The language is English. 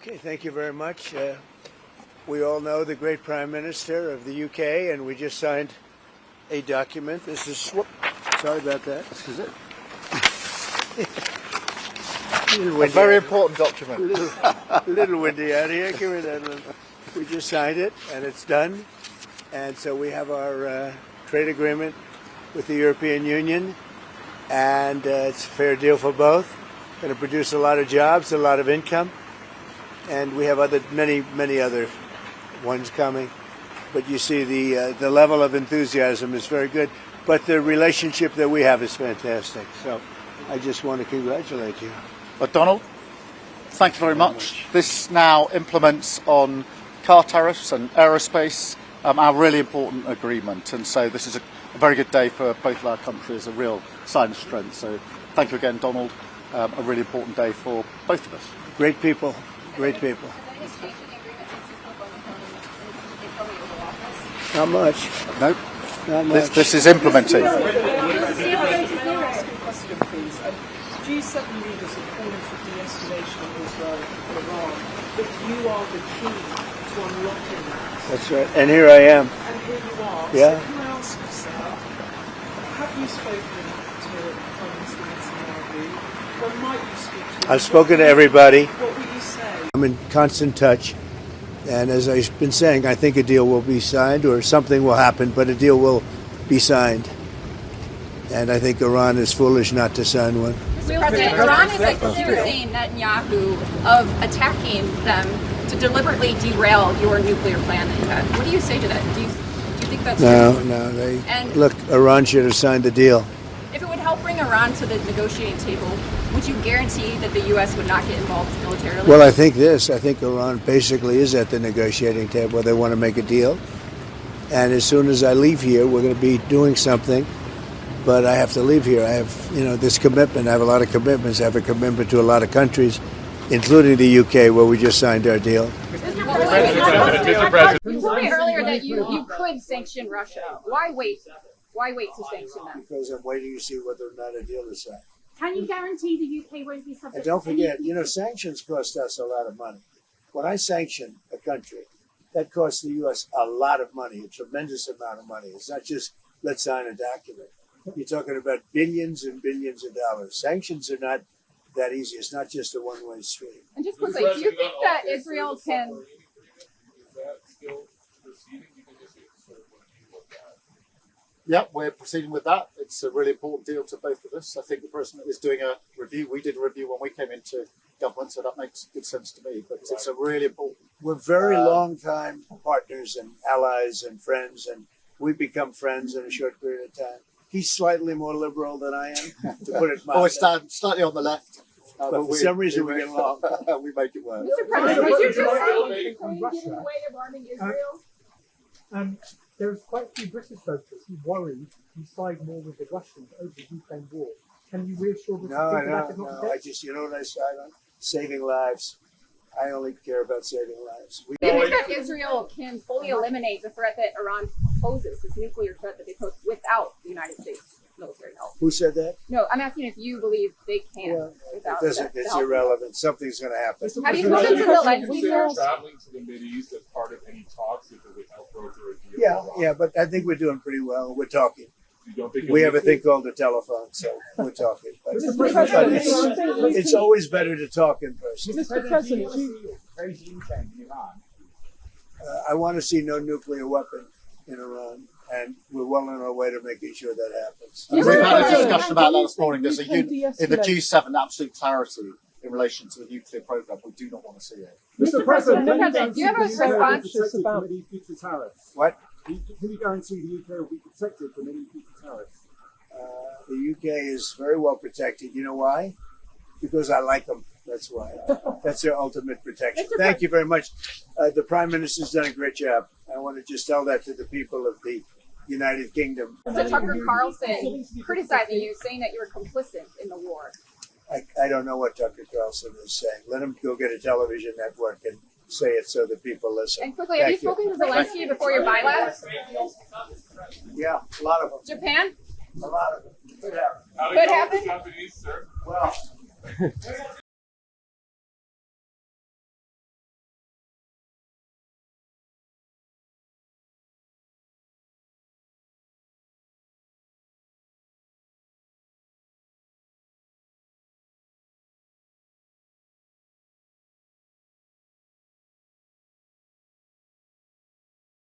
Okay, thank you very much. We all know the great Prime Minister of the UK, and we just signed a document. This is, sorry about that. This is it. A very important document. Little windy out here. Give me that one. We just signed it, and it's done. And so we have our trade agreement with the European Union, and it's a fair deal for both. Going to produce a lot of jobs, a lot of income, and we have many other ones coming. But you see, the level of enthusiasm is very good. But the relationship that we have is fantastic. So I just want to congratulate you. But Donald, thank you very much. This now implements on car tariffs and aerospace, our really important agreement. And so this is a very good day for both of our countries, a real sign of strength. So thank you again, Donald. A really important day for both of us. Great people, great people. Not much. Nope. Not much. This is implementing. G7 leaders have called for de-escalation of Israel and Iran, but you are the key to unlocking that. That's right. And here I am. And here you are. Yeah. So Kananaskis, have you spoken to Prime Minister Netanyahu? When might you speak to him? I've spoken to everybody. What will you say? I'm in constant touch. And as I've been saying, I think a deal will be signed, or something will happen, but a deal will be signed. And I think Iran is foolish not to sign one. Mr. President, Iran is accusing Netanyahu of attacking them to deliberately derail your nuclear plan that you had. What do you say to that? Do you think that's No. And Look, Iran should have signed the deal. if it would help bring Iran to the negotiating table, would you guarantee that the U.S. would not get involved militarily? Well, I think Iran basically is at the negotiating table. They want to make a deal. And as soon as I leave here, we're going to be doing something. But I have to leave here. I have, this commitment. I have a lot of commitments. I have a commitment to a lot of countries, including the UK, where we just signed our deal. Mr. President, you told me earlier that you could sanction Russia. Why wait? Why wait to sanction them? Because I'm waiting to see whether or not a deal is signed. Can you guarantee the UK won't be subject And don't to any forget, sanctions cost us a lot of money. When I sanction a country, that costs the U.S. a lot of money, a tremendous amount of money. It's not just let's sign a document. You're talking about billions and billions of dollars. Sanctions are not that easy. It's not just a one-way street. And just quickly, do you think that Israel can... Yeah, we're proceeding with that. It's a really important deal to both of us. I think the President is doing a review. We did a review when we came into government, so that makes good sense to me. But it's a really important... We're very long-time partners and allies and friends, and we've become friends in a short period of time. He's slightly more liberal than I am, to put it mildly. Slightly on the left. But for some reason we get along. We make it work. Mr. President, did you just say from Ukraine giving Russia. away of arming Israel? There's quite a few British voters who worry you side more with the Russians over the Ukraine war. Can you reassure the people that is not the I case? just, what I side on? Saving lives. I only care about saving lives. Do you think that Israel can fully eliminate the threat that Iran poses, this nuclear threat that they pose, without the United States military help? Who said that? No, I'm asking if you believe they can without It's the help. irrelevant. Something's going to happen. Have you spoken to the legislators? Traveling to the Mideast as part of any talks if it would help broker a deal? Yeah, but I think we're doing pretty well. We're talking. You don't think We have a thing called the telephone, so we're talking. But it's always better to talk in person. Mr. President, I want to see no nuclear weapon in Iran, and we're well on our way to making sure that happens. We've had a discussion about that this morning. There's in the G7 absolute clarity in relation to the nuclear program. We do not want to see it. Mr. President, do you have a response? about future tariffs? What? Can you guarantee the UK will be protected from any future tariffs? The UK is very well protected. You know why? Because I like them. That's why. That's their ultimate protection. Thank you very much. The Prime Minister's done a great job. I want to just tell that to the people of the United Kingdom. So Tucker Carlson criticizing you, saying that you were complicit in the war. I don't know what Tucker Carlson is saying. Let him go get a television network and say it so that people listen. And quickly, have you spoken to Zelensky before your bilateral? Yeah, a lot of them. Japan? A lot of them. Could happen. How Could happen? Japanese, sir? Well,